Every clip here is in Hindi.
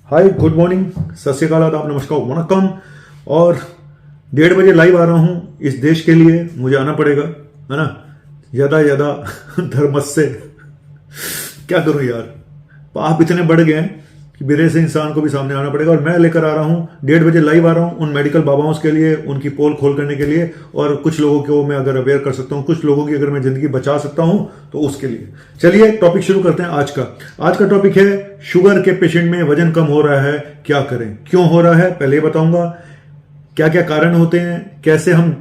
हाय, गुड मॉर्निंग, सत श्रीकाल, आदाब, नमस्कार, वनक्कम। और 1:30 बजे लाइव आ रहा हूँ इस देश के लिए। मुझे आना पड़ेगा, है ना। यदा यदा धर्मस्य। क्या करूँ यार, पाप इतने बढ़ गए हैं कि मेरे से इंसान को भी सामने आना पड़ेगा। और मैं लेकर आ रहा हूँ 1:30 बजे लाइव आ रहा हूँ उन मेडिकल बाबाओं के लिए, उनकी पोल खोल करने के लिए। और कुछ लोगों को मैं अगर अवेयर कर सकता हूँ, कुछ लोगों की अगर मैं जिंदगी बचा सकता हूँ तो उसके लिए। चलिए टॉपिक शुरू करते हैं आज का। आज का टॉपिक है शुगर के पेशेंट में वजन कम हो रहा है, क्या करें, क्यों हो रहा है, पहले बताऊंगा। क्या क्या कारण होते हैं, कैसे हम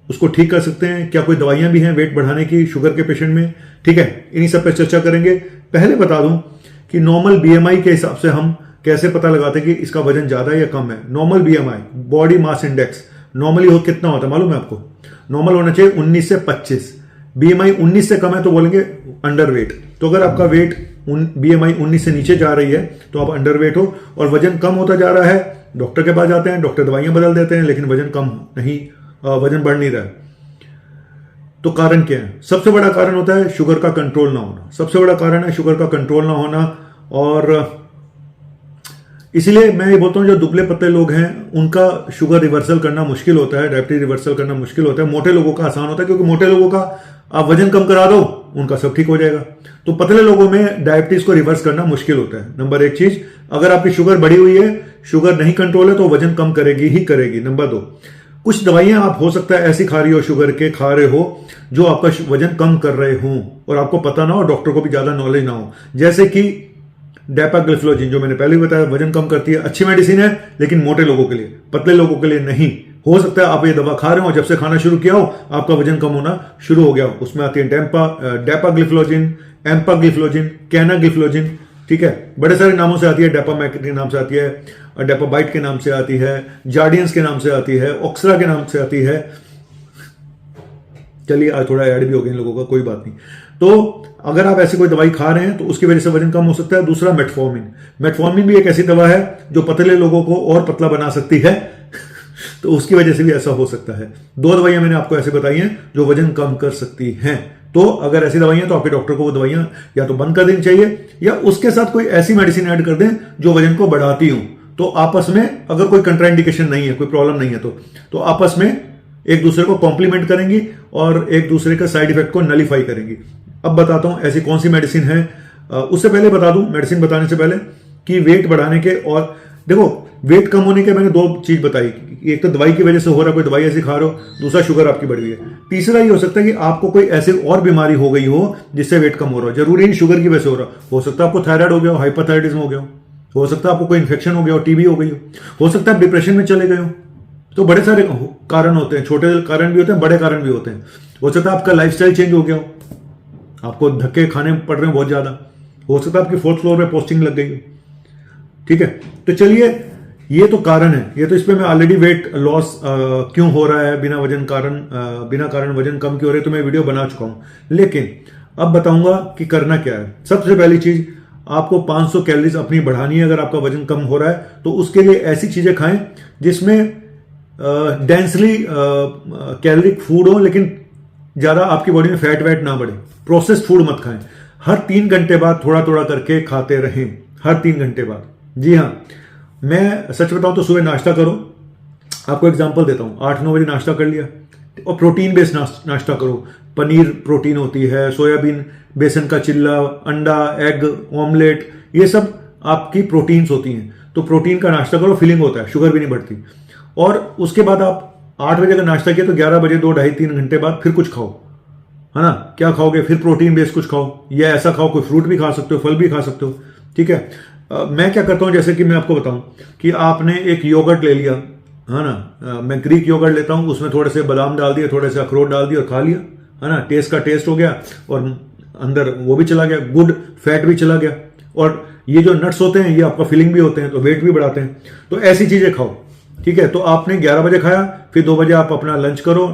उसको ठीक कर सकते हैं, क्या कोई दवाइयां भी हैं वेट बढ़ाने की शुगर के पेशेंट में, ठीक है। इन्हीं सब पे चर्चा करेंगे। पहले बता दूं कि नॉर्मल बीएमआई के हिसाब से हम कैसे पता लगाते हैं कि इसका वजन ज्यादा है या कम है। Normal BMI, body mass index, normally हो कितना होता है मालूम है आपको? नॉर्मल होना चाहिए 19 से 25। बीएमआई 19 से कम है तो बोलेंगे अंडर वेट। तो अगर आपका वेट बीएमआई 19 से नीचे जा रही है तो आप अंडर वेट हो। और वजन कम होता जा रहा है, डॉक्टर के पास जाते हैं, डॉक्टर दवाइयां बदल देते हैं, लेकिन वजन कम नहीं, वजन बढ़ नहीं रहा है। तो कारण क्या है? सबसे बड़ा कारण होता है शुगर का कंट्रोल ना होना। सबसे बड़ा कारण है शुगर का कंट्रोल ना होना। और इसीलिए मैं ये बोलता हूं जो दुबले पतले लोग हैं उनका शुगर रिवर्सल करना मुश्किल होता है, डायबिटीज रिवर्सल करना मुश्किल होता है। मोटे लोगों का आसान होता है, क्योंकि मोटे लोगों का आप वजन कम करा दो, उनका सब ठीक हो जाएगा। तो पतले लोगों में डायबिटीज को रिवर्स करना मुश्किल होता है। नंबर 1 चीज, अगर आपकी शुगर बढ़ी हुई है, शुगर नहीं कंट्रोल है, तो वजन कम करेगी ही करेगी। नंबर 2, कुछ दवाइयां आप हो सकता है ऐसी खा रही हो, शुगर के खा रहे हो जो आपका वजन कम कर रहे हो और आपको पता ना हो, डॉक्टर को भी ज्यादा नॉलेज ना हो। जैसे कि डेपाग्लिफ्लोजिन, जो मैंने पहले भी बताया, वजन कम करती है, अच्छी मेडिसिन है, लेकिन मोटे लोगों के लिए, पतले लोगों के लिए नहीं। हो सकता है आप ये दवा खा रहे हो, जब से खाना शुरू किया हो आपका वजन कम होना शुरू हो गया हो। उसमें आती है डेपाग्लिफ्लोजिन, एम्पाग्लिफ्लोजिन, कैनाग्लिफ्लोजिन, ठीक है, बड़े सारे नामों से आती है। डेपामैक के नाम से आती है, डेपाबाइट के नाम से आती है, जार्डियंस के नाम से आती है, ऑक्सरा के नाम से आती है। चलिए आज थोड़ा ऐड भी हो गया इन लोगों का, कोई बात नहीं। तो अगर आप ऐसी कोई दवाई खा रहे हैं तो उसकी वजह से वजन कम हो सकता है। दूसरा, मेटफॉर्मिन। मेटफॉर्मिन भी एक ऐसी दवा है जो पतले लोगों को और पतला बना सकती है तो उसकी वजह से भी ऐसा हो सकता है। 2 दवाइयां मैंने आपको ऐसे बताई हैं जो वजन कम कर सकती हैं। तो अगर ऐसी दवाइयां तो आपके डॉक्टर को वो दवाइयां या तो बंद कर देनी चाहिए या उसके साथ कोई ऐसी मेडिसिन ऐड कर दें जो वजन को बढ़ाती हो। तो आपस में अगर कोई कंट्राइंडिकेशन नहीं है, कोई प्रॉब्लम नहीं है, तो आपस में एक दूसरे को कॉम्प्लीमेंट करेंगी और एक दूसरे के साइड इफेक्ट को नलीफाई करेंगी। अब बताता हूं ऐसी कौन सी मेडिसिन है। उससे पहले बता दूं, मेडिसिन बताने से पहले, कि वेट बढ़ाने के, और देखो वेट कम होने के मैंने 2 चीज बताई। एक तो दवाई की वजह से हो रहा है, कोई दवाई ऐसी खा रहे हो, दूसरा शुगर आपकी बढ़ गई है। तीसरा ये हो सकता है कि आपको कोई ऐसी और बीमारी हो गई हो जिससे वेट कम हो रहा हो। जरूरी नहीं शुगर की वजह से हो रहा हो सकता है आपको थायराइड हो गया हो, हाइपरथायराइडिज्म हो गया हो सकता है आपको कोई इन्फेक्शन हो गया हो, टीबी हो गई हो सकता है आप डिप्रेशन में चले गए हो। तो बड़े सारे कारण होते हैं, छोटे कारण भी होते हैं, बड़े कारण भी होते हैं। हो सकता है आपका लाइफस्टाइल चेंज हो गया हो, आपको धक्के खाने पड़ रहे हैं बहुत ज्यादा। हो सकता है आपकी 4th फ्लोर पे पोस्टिंग लग गई हो, ठीक है। तो चलिए, ये तो कारण है, ये तो इस पे मैं ऑलरेडी वेट लॉस क्यों हो रहा है, बिना कारण वजन कम क्यों हो रहा है, तो मैं वीडियो बना चुका हूं। लेकिन अब बताऊंगा कि करना क्या है। सबसे पहली चीज, आपको 500 कैलोरीज अपनी बढ़ानी है। अगर आपका वजन कम हो रहा है तो उसके लिए ऐसी चीजें खाएं जिसमें डेंसली कैलोरिक फूड हो, लेकिन ज्यादा आपकी बॉडी में फैट वैट ना बढ़े। प्रोसेस्ड फूड मत खाएं। हर 3 घंटे बाद थोड़ा थोड़ा करके खाते रहें, हर 3 घंटे बाद। जी हाँ, मैं सच बताऊं तो सुबह नाश्ता करो। आपको एग्जांपल देता हूं, 8-9 बजे नाश्ता कर लिया और प्रोटीन बेस्ड नाश्ता करो। पनीर प्रोटीन होती है, सोयाबीन, बेसन का चिल्ला, अंडा, एग, ऑमलेट, ये सब आपकी प्रोटीन्स होती हैं। तो प्रोटीन का नाश्ता करो, फिलिंग होता है, शुगर भी नहीं बढ़ती। और उसके बाद आप 8 बजे का नाश्ता किया तो 11 बजे 2, 2.5-3 घंटे बाद फिर कुछ खाओ, है ना। क्या खाओगे? फिर प्रोटीन बेस्ड कुछ खाओ, या ऐसा खाओ, कोई फ्रूट भी खा सकते हो, फल भी खा सकते हो, ठीक है। मैं क्या करता हूं, जैसे कि मैं आपको बताऊं कि आपने एक योगर्ट ले लिया, है ना। मैं ग्रीक योगर्ट लेता हूं, उसमें थोड़े से बादाम डाल दिए, थोड़े से अखरोट डाल दिए और खा लिया, है ना। टेस्ट का टेस्ट हो गया और अंदर वो भी चला गया, गुड फैट भी चला गया। और ये जो नट्स होते हैं ये आपका फिलिंग भी होते हैं, तो वेट भी बढ़ाते हैं। तो ऐसी चीजें खाओ, ठीक है। तो आपने 11 बजे खाया, फिर 2 बजे आप अपना लंच करो,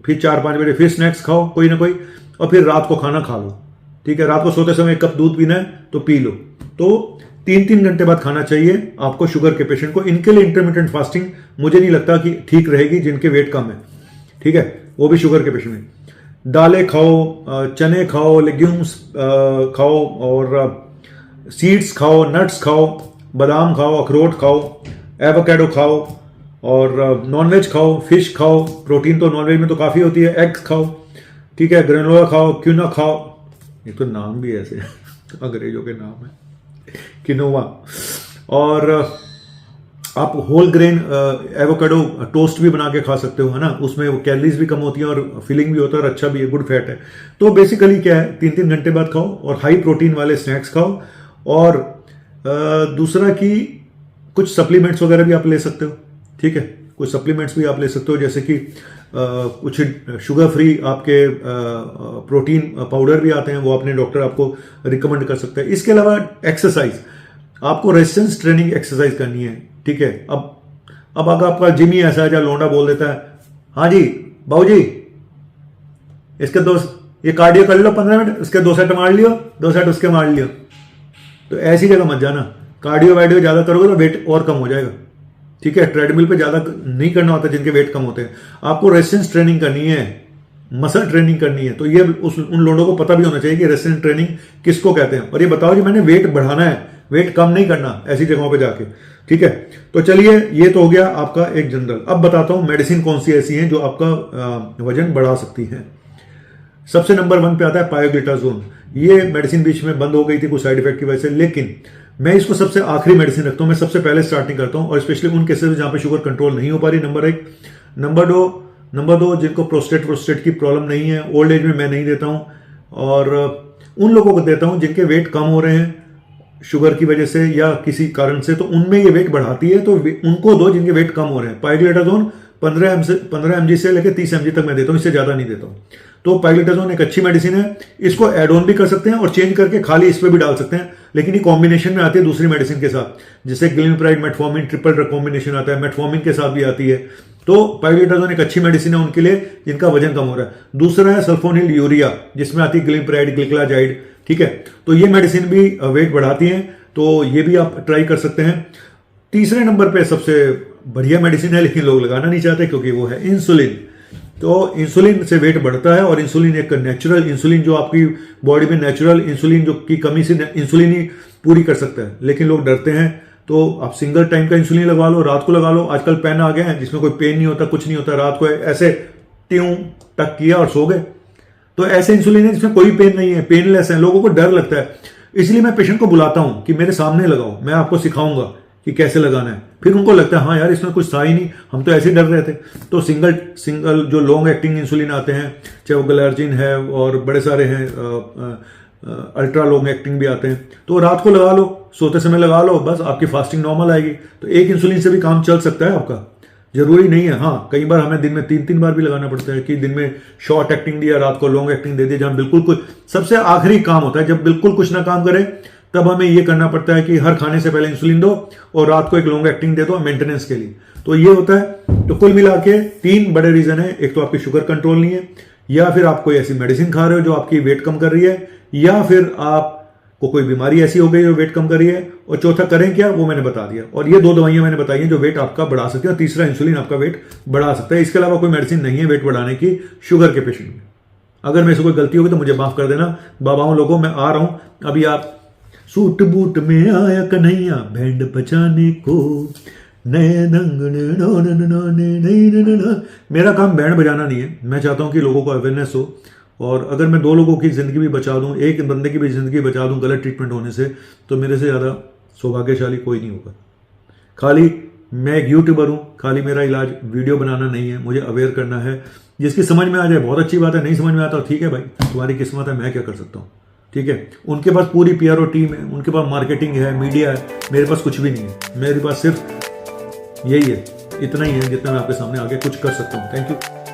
फिर 4-5 बजे फिर स्नैक्स खाओ कोई ना कोई, और फिर रात को खाना खा लो, ठीक है। रात को सोते समय 1 कप दूध पीना है तो पी लो। तो 3-3 घंटे बाद खाना चाहिए आपको शुगर के पेशेंट को। इनके लिए इंटरमिटेंट फास्टिंग मुझे नहीं लगता कि ठीक रहेगी, जिनके वेट कम है, ठीक है, वो भी शुगर के पेशेंट में। दालें खाओ, चने खाओ, लेग्यूम्स खाओ, और सीड्स खाओ, नट्स खाओ, बादाम खाओ, अखरोट खाओ, एवोकेडो खाओ, और नॉनवेज खाओ, फिश खाओ, प्रोटीन तो नॉनवेज में तो काफ़ी होती है, एग खाओ, ठीक है, ग्रेनोला खाओ, क्यूना खाओ, ये तो नाम भी ऐसे अंग्रेजों के नाम है, किनोवा। और आप होल ग्रेन एवोकाडो टोस्ट भी बना के खा सकते हो, है ना, उसमें वो कैलोरीज भी कम होती हैं और फिलिंग भी होता है और अच्छा भी है, गुड फैट है। तो बेसिकली क्या है, 3-3 घंटे बाद खाओ और हाई प्रोटीन वाले स्नैक्स खाओ। और दूसरा कि कुछ सप्लीमेंट्स वगैरह भी आप ले सकते हो, ठीक है, कुछ सप्लीमेंट्स भी आप ले सकते हो, जैसे कि कुछ शुगर फ्री आपके प्रोटीन पाउडर भी आते हैं, वो अपने डॉक्टर आपको रिकमेंड कर सकते हैं। इसके अलावा एक्सरसाइज, आपको रेजिस्टेंस ट्रेनिंग एक्सरसाइज करनी है, ठीक है। अब अगर आपका जिम ही ऐसा है जहाँ लौंडा बोल देता है, हाँ जी बाबू जी इसके ये कार्डियो कर लो 15 मिनट, उसके 2 सेट मार लियो, 2 सेट उसके मार लियो, तो ऐसी जगह मत जाना। कार्डियो वार्डियो ज्यादा करोगे तो वेट और कम हो जाएगा, ठीक है। ट्रेडमिल पे ज्यादा नहीं करना होता जिनके वेट कम होते हैं। आपको रेजिस्टेंस ट्रेनिंग करनी है, मसल ट्रेनिंग करनी है, तो ये उन लोगों को पता भी होना चाहिए कि रेजिस्टेंस ट्रेनिंग किसको कहते हैं। और ये बताओ जी मैंने वेट बढ़ाना है, वेट कम नहीं करना ऐसी जगहों पे जाके, ठीक है। तो चलिए ये तो हो गया आपका एक जनरल। अब बताता हूं मेडिसिन कौन सी ऐसी हैं जो आपका वजन बढ़ा सकती हैं। सबसे नंबर 1 पे आता है पायोग्लिटाजोन। ये मेडिसिन बीच में बंद हो गई थी कुछ साइड इफेक्ट की वजह से, लेकिन मैं इसको सबसे आखिरी मेडिसिन रखता हूं, मैं सबसे पहले स्टार्टिंग करता हूं, और स्पेशली उन केसेस जहां पे शुगर कंट्रोल नहीं हो पा रही, नंबर 1। नंबर दो जिनको प्रोस्टेट की प्रॉब्लम नहीं है, ओल्ड एज में मैं नहीं देता हूं, और उन लोगों को देता हूं जिनके वेट कम हो रहे हैं शुगर की वजह से या किसी कारण से, तो उनमें ये वेट बढ़ाती है, तो उनको दो जिनके वेट कम हो रहे हैं। पायोग्लिटाजोन 15 mg से लेकर 30 mg तक मैं देता हूं, इससे ज्यादा नहीं देता हूं। तो पायोग्लिटाजोन एक अच्छी मेडिसिन है, इसको एड ऑन भी कर सकते हैं और चेंज करके खाली इस पे भी डाल सकते हैं, लेकिन ये कॉम्बिनेशन में आती है दूसरी मेडिसिन के साथ, जैसे ग्लिमिप्राइड मेटफॉर्मिन ट्रिपल कॉम्बिनेशन आता है, मेटफॉर्मिन के साथ भी आती है। तो पायोग्लिटाजोन एक अच्छी मेडिसिन है उनके लिए जिनका वजन कम हो रहा है। दूसरा है सल्फोनिल यूरिया, जिसमें आती है ग्लिमिप्राइड, ग्लिकलाजाइड, ठीक है। तो ये मेडिसिन भी वेट बढ़ाती है, तो ये भी आप ट्राई कर सकते हैं। तीसरे नंबर पे सबसे बढ़िया मेडिसिन है, लेकिन लोग लगाना नहीं चाहते, क्योंकि वो है इंसुलिन। तो इंसुलिन से वेट बढ़ता है, और इंसुलिन एक नेचुरल इंसुलिन जो आपकी बॉडी में नेचुरल इंसुलिन जो की कमी से इंसुलिन ही पूरी कर सकता है, लेकिन लोग डरते हैं। तो आप सिंगल टाइम का इंसुलिन लगवा लो, रात को लगा लो। आजकल पेन आ गए हैं जिसमें कोई पेन नहीं होता, कुछ नहीं होता, रात को ऐसे ट्यूं टक किया और सो गए। तो ऐसे इंसुलिन है जिसमें कोई पेन नहीं है, पेनलेस है, लोगों को डर लगता है। इसलिए मैं पेशेंट को बुलाता हूं कि मेरे सामने लगाओ, मैं आपको सिखाऊंगा कि कैसे लगाना है। फिर उनको लगता है हाँ यार इसमें कुछ था ही नहीं, हम तो ऐसे ही डर रहे थे। तो सिंगल जो लॉन्ग एक्टिंग इंसुलिन आते हैं, चाहे वो ग्लार्जिन है और बड़े सारे हैं, अल्ट्रा लॉन्ग एक्टिंग भी आते हैं, तो रात को लगा लो, सोते समय लगा लो, बस आपकी फास्टिंग नॉर्मल आएगी। तो एक इंसुलिन से भी काम चल सकता है आपका, जरूरी नहीं है। हाँ, कई बार हमें दिन में 3-3 बार भी लगाना पड़ता है कि दिन में शॉर्ट एक्टिंग दिया, रात को लॉन्ग एक्टिंग दे दी, जहां बिल्कुल कुछ सबसे आखिरी काम होता है, जब बिल्कुल कुछ ना काम करे तब हमें ये करना पड़ता है कि हर खाने से पहले इंसुलिन दो और रात को एक लॉन्ग एक्टिंग दे दो मेंटेनेंस के लिए। तो ये होता है। तो कुल मिला के 3 बड़े रीजन है, एक तो आपकी शुगर कंट्रोल नहीं है, या फिर आप कोई ऐसी मेडिसिन खा रहे हो जो आपकी वेट कम कर रही है, या फिर आपको कोई बीमारी ऐसी हो गई जो वेट कम कर रही है, और चौथा करें क्या वो मैंने बता दिया। और ये 2 दवाइयां मैंने बताई हैं जो वेट आपका बढ़ा सकती है, और तीसरा इंसुलिन आपका वेट बढ़ा सकता है। इसके अलावा कोई मेडिसिन नहीं है वेट बढ़ाने की शुगर के पेशेंट में। अगर मेरे से कोई गलती होगी तो मुझे माफ कर देना। बाबाओं लोगों, मैं आ रहा हूं अभी। आप सूट बूट में आया कन्हैया बैंड बजाने को, नए मेरा काम बैंड बजाना नहीं है। मैं चाहता हूं कि लोगों को अवेयरनेस हो, और अगर मैं 2 लोगों की जिंदगी भी बचा दूं, एक बंदे की भी जिंदगी बचा दूं गलत ट्रीटमेंट होने से, तो मेरे से ज्यादा सौभाग्यशाली कोई नहीं होगा। खाली मैं एक यूट्यूबर हूं, खाली मेरा इलाज वीडियो बनाना नहीं है, मुझे अवेयर करना है। जिसकी समझ में आ जाए बहुत अच्छी बात है, नहीं समझ में आता ठीक है भाई, तुम्हारी किस्मत है, मैं क्या कर सकता हूं, ठीक है। उनके पास पूरी पीआरओ टीम है, उनके पास मार्केटिंग है, मीडिया है, मेरे पास कुछ भी नहीं है। मेरे पास सिर्फ यही है, इतना ही है जितना मैं आपके सामने आगे कुछ कर सकता हूं। Thank you.